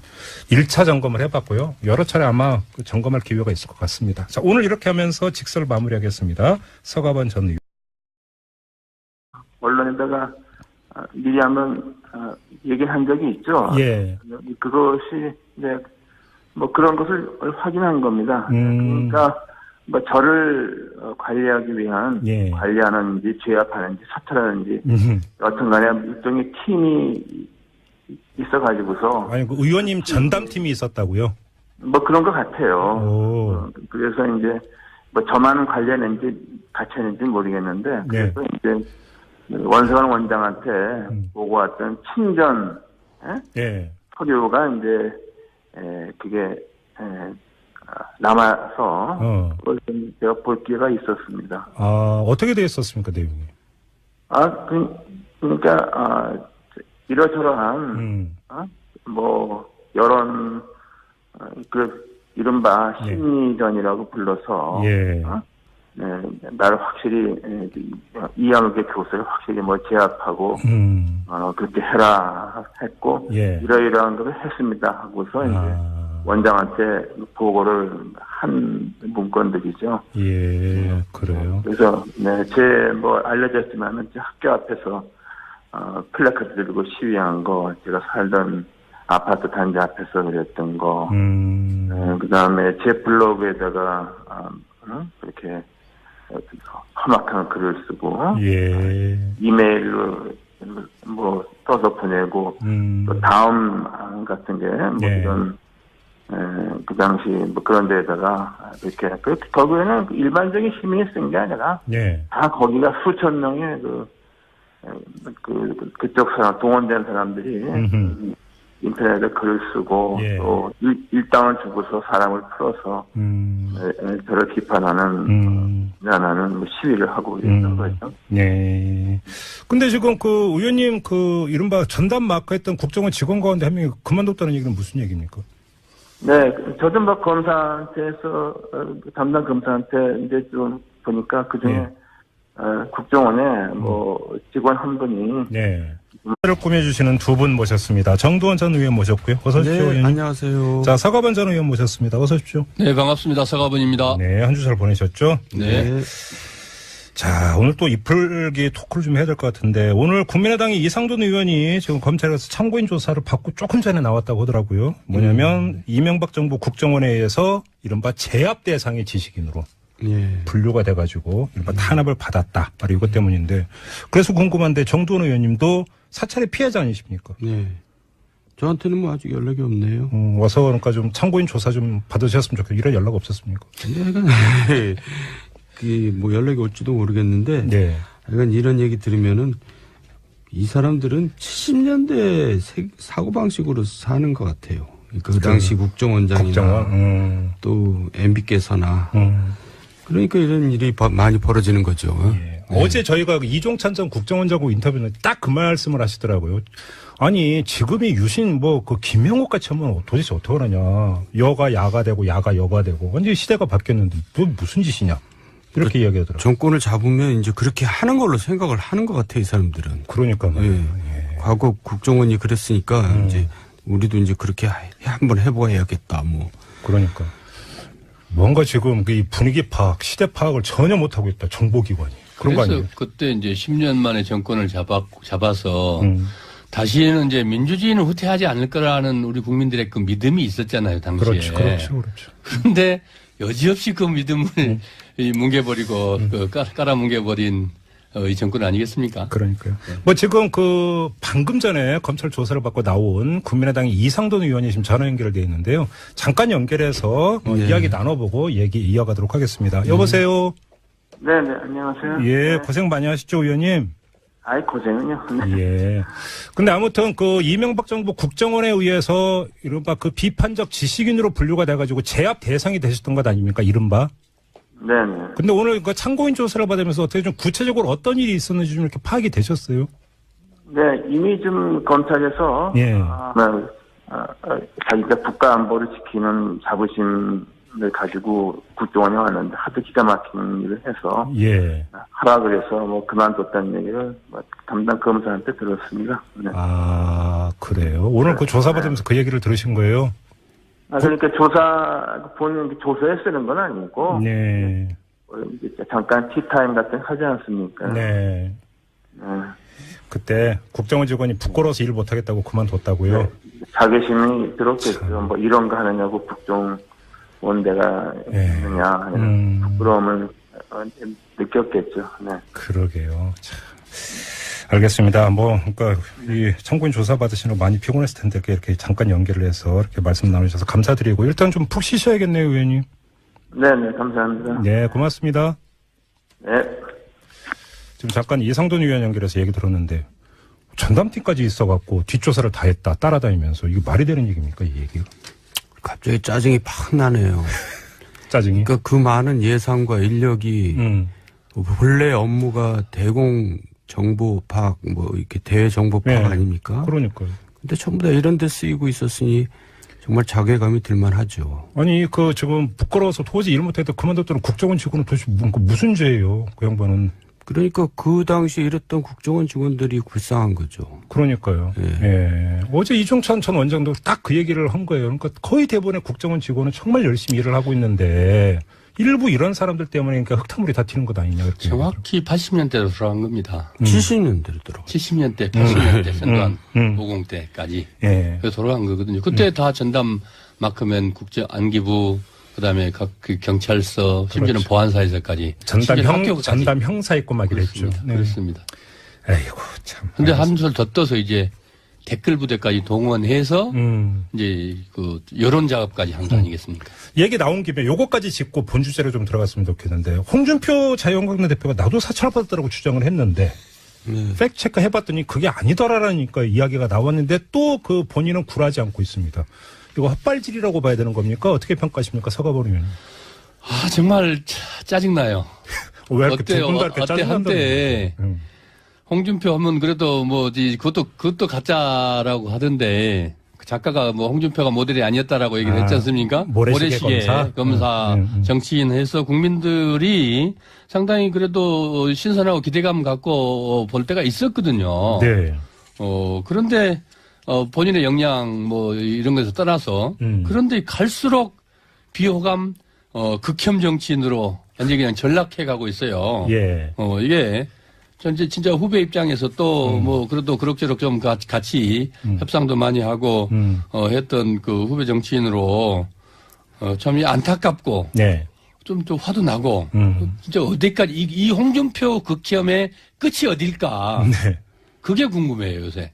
Speaker 1: 1차 점검을 해봤고요. 여러 차례 아마 점검할 기회가 있을 것 같습니다. 자, 오늘 이렇게 하면서 직설을 마무리하겠습니다. 서가번 전 의원.
Speaker 4: 언론에다가 미리 한번 얘기를 한 적이 있죠. 그것이 이제 뭐 그런 것을 확인한 겁니다. 그러니까 뭐 저를 관리하기 위한 관리하는지 제압하는지 사찰하는지 여튼간에 일종의 팀이 있어가지고서
Speaker 1: 아니 그 의원님 전담팀이 있었다고요?
Speaker 4: 뭐 그런 것 같아요. 그래서 이제 뭐 저만 관리했는지 같이 했는지 모르겠는데 그래서 이제 원세관 원장한테 보고 왔던 친전 서류가 이제 그게 남아서 그걸 좀 제가 볼 기회가 있었습니다.
Speaker 1: 어떻게 되었었습니까, 내용이?
Speaker 4: 그러니까 이러저러한 뭐 여론 이른바 심리전이라고 불러서 나를 확실히 이양욱의 교수를 확실히 뭐 제압하고 그렇게 해라 했고 이러이러한 것을 했습니다 하고서 이제 원장한테 보고를 한 문건들이죠.
Speaker 1: 그래요.
Speaker 4: 그래서 제 뭐 알려졌지만은 학교 앞에서 플래카드 들고 시위한 거, 제가 살던 아파트 단지 앞에서 그랬던 거, 그다음에 제 블로그에다가 그렇게 험악한 글을 쓰고 이메일로 뭐 써서 보내고 또 다음 같은 게 뭐 이런 그 당시 뭐 그런 데다가 이렇게 결국에는 일반적인 시민이 쓴 게 아니라 다 거기가 수천 명의 그쪽 사람 동원된 사람들이 인터넷에 글을 쓰고 또 일당을 주고서 사람을 풀어서 저를 비판하는 뭐 시위를 하고 있는 거죠.
Speaker 1: 근데 지금 그 의원님 이른바 전담 마크했던 국정원 직원 가운데 한 명이 그만뒀다는 얘기는 무슨 얘기입니까?
Speaker 4: 저도 뭐 검사한테서 담당 검사한테 이제 좀 보니까 그 중에 국정원에 뭐 직원 한 분이
Speaker 1: 를 꾸며주시는 두 분 모셨습니다. 정두원 전 의원 모셨고요. 어서 오십시오. 의원님.
Speaker 2: 안녕하세요.
Speaker 1: 자, 서가번 전 의원 모셨습니다. 어서 오십시오.
Speaker 3: 네, 반갑습니다. 서가번입니다.
Speaker 1: 한 주 잘 보내셨죠? 자, 오늘 또 이풀기 토크를 좀 해야 될 것 같은데, 오늘 국민의당의 이상돈 의원이 지금 검찰에서 참고인 조사를 받고 조금 전에 나왔다고 하더라고요. 뭐냐면, 이명박 정부 국정원에 의해서 이른바 제압 대상의 지식인으로
Speaker 2: 예.
Speaker 1: 분류가 돼가지고, 이른바 탄압을 받았다. 바로 이것 때문인데, 그래서 궁금한데, 정두원 의원님도 사찰의 피해자 아니십니까?
Speaker 2: 네. 저한테는 뭐 아직 연락이 없네요.
Speaker 1: 와서 그러니까 좀 참고인 조사 좀 받으셨으면 좋겠어요. 이런 연락 없었습니까?
Speaker 2: 근데 뭐 연락이 올지도 모르겠는데,
Speaker 1: 네.
Speaker 2: 약간 이런 얘기 들으면은 이 사람들은 70년대 사고방식으로 사는 것 같아요. 그 당시 국정원장이나 또 MB께서나. 그러니까 이런 일이 많이 벌어지는 거죠.
Speaker 1: 예. 네. 어제 저희가 이종찬 전 국정원장하고 인터뷰는 딱 그 말씀을 하시더라고요. 아니, 지금이 유신 그 김명옥 같이 하면 도대체 어떻게 하느냐. 여가 야가 되고 야가 여가 되고. 완전히 시대가 바뀌었는데 무슨 짓이냐. 이렇게 이야기하더라고요.
Speaker 2: 정권을 잡으면 이제 그렇게 하는 걸로 생각을 하는 것 같아요, 이 사람들은.
Speaker 1: 그러니까 말이에요.
Speaker 2: 예. 예. 과거 국정원이 그랬으니까 이제 우리도 이제 그렇게 한번 해봐야겠다, 뭐.
Speaker 1: 그러니까. 뭔가 지금 이 분위기 파악, 시대 파악을 전혀 못하고 있다, 정보기관이. 그런 거
Speaker 3: 그래서
Speaker 1: 아니에요?
Speaker 3: 그때 이제 10년 만에 정권을 잡아서 다시는 이제 민주주의는 후퇴하지 않을 거라는 우리 국민들의 그 믿음이 있었잖아요, 당시에.
Speaker 1: 그렇죠.
Speaker 3: 그런데 여지없이 그 믿음을 뭉개버리고 깔아뭉개버린 이 정권 아니겠습니까?
Speaker 1: 그러니까요. 뭐 지금 방금 전에 검찰 조사를 받고 나온 국민의당의 이상돈 의원이 지금 전화 연결돼 있는데요. 잠깐 연결해서 이야기 나눠보고 얘기 이어가도록 하겠습니다. 여보세요.
Speaker 4: 네네, 안녕하세요.
Speaker 1: 예, 고생 많이 하시죠, 의원님.
Speaker 4: 아이, 고생은요. 네.
Speaker 1: 예. 근데 아무튼 이명박 정부 국정원에 의해서 이른바 비판적 지식인으로 분류가 돼가지고 제압 대상이 되셨던 것 아닙니까? 이른바.
Speaker 4: 네네.
Speaker 1: 근데 오늘 참고인 조사를 받으면서 어떻게 좀 구체적으로 어떤 일이 있었는지 좀 이렇게 파악이 되셨어요?
Speaker 4: 네, 이미 좀 검찰에서
Speaker 1: 예.
Speaker 4: 자기가 국가 안보를 지키는 자부심을 가지고 국정원에 왔는데 하도 기가 막힌 일을 해서
Speaker 1: 예.
Speaker 4: 하라 그래서 그만뒀다는 얘기를 담당 검사한테 들었습니다. 네.
Speaker 1: 아, 그래요? 오늘 조사 받으면서 그 얘기를 들으신 거예요?
Speaker 4: 그러니까 본인 조사에 쓰는 건 아니고
Speaker 1: 네.
Speaker 4: 잠깐 티타임 같은 거 하지 않습니까?
Speaker 1: 네. 그때 국정원 직원이 부끄러워서 일 못하겠다고 그만뒀다고요?
Speaker 4: 네. 자괴심이 들었겠죠. 이런 거 하느냐고 국정원 내가 했느냐 부끄러움을 느꼈겠죠. 네.
Speaker 1: 그러게요. 참. 알겠습니다. 그러니까 이 참고인 조사 받으시는 거 많이 피곤했을 텐데 이렇게 잠깐 연결을 해서 이렇게 말씀 나누셔서 감사드리고 일단 좀 푹 쉬셔야겠네요, 의원님.
Speaker 4: 네네, 감사합니다.
Speaker 1: 네, 고맙습니다.
Speaker 4: 네.
Speaker 1: 지금 잠깐 이상돈 의원 연결해서 얘기 들었는데 전담팀까지 있어갖고 뒷조사를 다 했다, 따라다니면서 이거 말이 되는 얘기입니까, 이 얘기가?
Speaker 2: 갑자기 짜증이 팍 나네요.
Speaker 1: 짜증이?
Speaker 2: 그러니까 그 많은 예산과 인력이 본래 업무가 대공 정보 파악, 이렇게 대외 정보 파악 아닙니까?
Speaker 1: 그러니까요.
Speaker 2: 근데 전부 다 이런 데 쓰이고 있었으니 정말 자괴감이 들만하죠.
Speaker 1: 아니, 지금 부끄러워서 도저히 일 못해도 그만뒀다는 국정원 직원은 도대체 무슨 죄예요, 그 양반은.
Speaker 2: 그러니까 그 당시에 이랬던 국정원 직원들이 불쌍한 거죠.
Speaker 1: 그러니까요. 예. 어제 이종찬 전 원장도 딱 그 얘기를 한 거예요. 그러니까 거의 대부분의 국정원 직원은 정말 열심히 일을 하고 있는데 일부 이런 사람들 때문에 그러니까 흑탕물이 다 튀는 것 아니냐.
Speaker 3: 정확히 80년대로 돌아간 겁니다.
Speaker 2: 70년대로 돌아간
Speaker 3: 70년대, 80년대, 전두환 50대까지.
Speaker 1: 예.
Speaker 3: 그래서 돌아간 거거든요. 그때 다 전담 마크맨 안기부, 그다음에 각 경찰서, 심지어는 보안사에서까지.
Speaker 1: 전담 형사 있고 막 이랬죠.
Speaker 3: 네. 그렇습니다.
Speaker 1: 아이고, 참.
Speaker 3: 근데 한술 더 떠서 이제 댓글 부대까지 동원해서 이제 여론 작업까지 한 거 아니겠습니까?
Speaker 1: 얘기 나온 김에 요거까지 짚고 본 주제로 좀 들어갔으면 좋겠는데 홍준표 자유한국당 대표가 나도 사찰 받았다고 주장을 했는데 팩트 체크 해봤더니 그게 아니더라라니까 이야기가 나왔는데 또 본인은 굴하지 않고 있습니다. 이거 헛발질이라고 봐야 되는 겁니까? 어떻게 평가하십니까? 서가본 의원님.
Speaker 3: 아, 정말 짜증나요.
Speaker 1: 왜 이렇게 두 분 다 이렇게
Speaker 3: 어때 한때 홍준표 하면 그래도 그것도 가짜라고 하던데 작가가 홍준표가 모델이 아니었다라고 얘기를 했지 않습니까? 모래시계 검사 정치인 해서 국민들이 상당히 그래도 신선하고 기대감 갖고 볼 때가 있었거든요.
Speaker 1: 네.
Speaker 3: 그런데 본인의 역량 이런 것에서 떠나서 그런데 갈수록 비호감 극혐 정치인으로 완전히 그냥 전락해 가고 있어요.
Speaker 1: 예.
Speaker 3: 이게 전체 진짜 후배 입장에서 또 뭐 그래도 그럭저럭 좀 같이 협상도 많이 하고 했던 그 후배 정치인으로 참 안타깝고
Speaker 1: 네.
Speaker 3: 좀 화도 나고 진짜 어디까지 이 홍준표 극혐의 끝이 어딜까?
Speaker 1: 네.
Speaker 3: 그게 궁금해요 요새.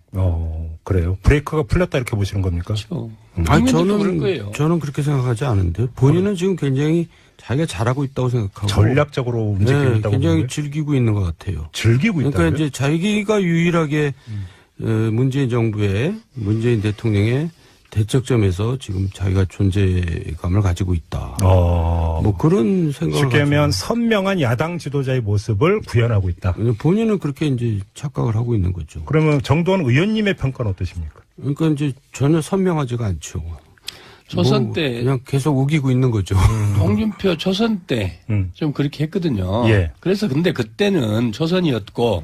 Speaker 1: 그래요. 브레이크가 풀렸다 이렇게 보시는 겁니까?
Speaker 3: 그렇죠.
Speaker 2: 아니,
Speaker 3: 그럴 거예요.
Speaker 2: 저는 그렇게 생각하지 않은데 본인은 지금 굉장히 자기가 잘하고 있다고 생각하고
Speaker 1: 전략적으로 움직이고 있다고
Speaker 2: 굉장히
Speaker 1: 보는
Speaker 2: 즐기고 있는 것 같아요.
Speaker 1: 즐기고 있다.
Speaker 2: 그러니까 이제 자기가 유일하게 문재인 정부의 문재인 대통령의 대척점에서 지금 자기가 존재감을 가지고 있다. 뭐 그런 생각을
Speaker 1: 쉽게 하면 선명한 야당 지도자의 모습을 구현하고 있다.
Speaker 2: 본인은 그렇게 이제 착각을 하고 있는 거죠.
Speaker 1: 그러면 정도원 의원님의 평가는 어떠십니까?
Speaker 2: 그러니까 이제 전혀 선명하지가 않죠.
Speaker 3: 초선 때
Speaker 2: 그냥 계속 우기고 있는 거죠.
Speaker 3: 홍준표 초선 때 좀 그렇게 했거든요.
Speaker 1: 예.
Speaker 3: 그래서 근데 그때는 초선이었고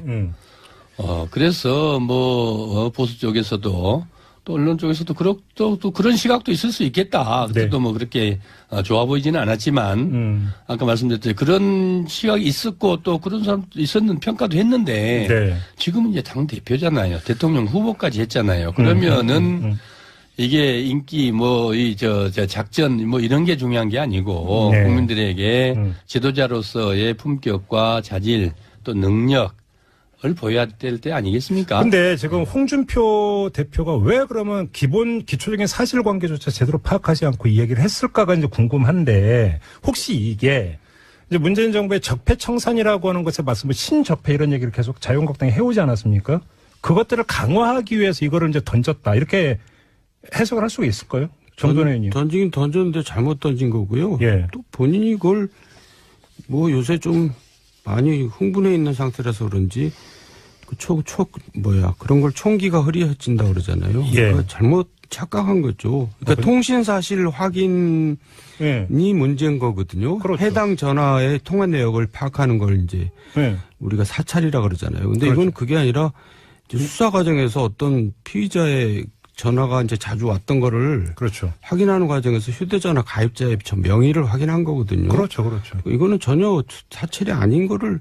Speaker 3: 그래서 뭐 보수 쪽에서도 또 언론 쪽에서도 또 그런 시각도 있을 수 있겠다. 그때도
Speaker 1: 네.
Speaker 3: 뭐 그렇게 좋아 보이지는 않았지만 아까 말씀드렸듯이 그런 시각이 있었고 또 그런 사람도 있었는 평가도 했는데
Speaker 1: 네.
Speaker 3: 지금은 이제 당 대표잖아요. 대통령 후보까지 했잖아요. 그러면은 이게 인기 뭐 저 작전 뭐 이런 게 중요한 게 아니고
Speaker 1: 네.
Speaker 3: 국민들에게 지도자로서의 품격과 자질 또 능력을 보여야 될 때 아니겠습니까?
Speaker 1: 근데 지금 홍준표 대표가 왜 그러면 기초적인 사실관계조차 제대로 파악하지 않고 이 얘기를 했을까가 이제 궁금한데 혹시 이게 이제 문재인 정부의 적폐청산이라고 하는 것에 맞서면 신적폐 이런 얘기를 계속 자유한국당이 해오지 않았습니까? 그것들을 강화하기 위해서 이거를 이제 던졌다 이렇게 해석을 할 수가 있을까요? 정도원 의원님.
Speaker 2: 던지긴 던졌는데 잘못 던진 거고요.
Speaker 1: 예.
Speaker 2: 또 본인이 그걸 뭐 요새 좀 많이 흥분해 있는 상태라서 그런지 그런 걸 총기가 흐릿해진다 그러잖아요.
Speaker 1: 예.
Speaker 2: 그러니까 잘못 착각한 거죠. 그러니까 통신 사실 확인이 문제인 거거든요.
Speaker 1: 그렇죠.
Speaker 2: 해당 전화의 통화 내역을 파악하는 걸 이제 우리가 사찰이라 그러잖아요. 근데 이건 그게 아니라 이제 수사 과정에서 어떤 피의자의 전화가 이제 자주 왔던 거를
Speaker 1: 그렇죠.
Speaker 2: 확인하는 과정에서 휴대전화 가입자의 명의를 확인한 거거든요.
Speaker 1: 그렇죠.
Speaker 2: 이거는 전혀 사찰이 아닌 거를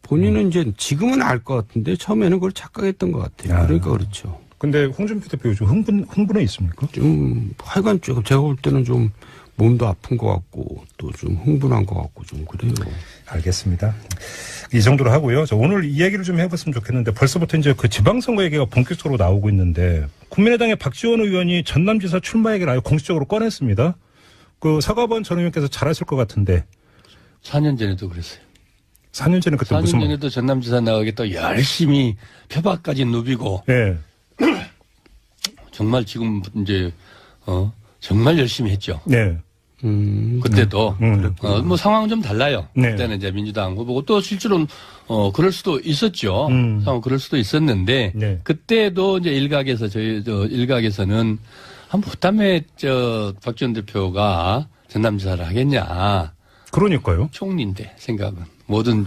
Speaker 2: 본인은 이제 지금은 알 것 같은데 처음에는 그걸 착각했던 것 같아요. 그러니까 그렇죠.
Speaker 1: 근데 홍준표 대표 요즘 흥분해 있습니까?
Speaker 2: 좀 하여간 제가 볼 때는 좀 몸도 아픈 것 같고 또 좀 흥분한 것 같고 좀 그래요.
Speaker 1: 알겠습니다. 이 정도로 하고요. 오늘 이야기를 좀 해봤으면 좋겠는데 벌써부터 이제 그 지방선거 얘기가 본격적으로 나오고 있는데 국민의당의 박지원 의원이 전남지사 출마 얘기를 아예 공식적으로 꺼냈습니다. 그 서가번 전 의원께서 잘하실 것 같은데.
Speaker 3: 4년 전에도 그랬어요.
Speaker 1: 4년 전에 그때
Speaker 3: 4년
Speaker 1: 무슨
Speaker 3: 전에도 전남지사 나가겠다 열심히 표박까지 누비고.
Speaker 1: 예.
Speaker 3: 정말 지금 이제 정말 열심히 했죠.
Speaker 1: 네.
Speaker 3: 그때도 뭐 상황은 좀 달라요.
Speaker 1: 네.
Speaker 3: 그때는 이제 민주당 후보고 또 실제로는 그럴 수도 있었죠. 상황 그럴 수도 있었는데
Speaker 1: 네.
Speaker 3: 그때도 이제 일각에서 일각에서는 못다음에 박지원 대표가 전남지사를 하겠냐.
Speaker 1: 그러니까요.
Speaker 3: 총리인데 생각은 뭐든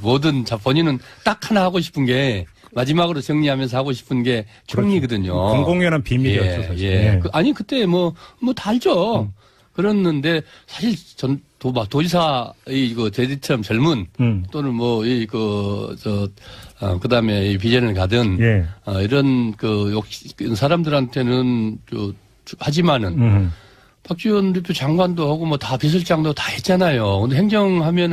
Speaker 3: 본인은 딱 하나 하고 싶은 게 마지막으로 정리하면서 하고 싶은 게 총리거든요.
Speaker 1: 공공연한 비밀이었죠, 사실.
Speaker 3: 예. 아니 그때 뭐 다 알죠. 그랬는데 사실 도지사의 제디처럼 젊은 또는 그다음에 이 비전을 가든 이런 사람들한테는 하지만은 박지원 대표 장관도 하고 다 비서실장도 다 했잖아요. 근데 행정하면은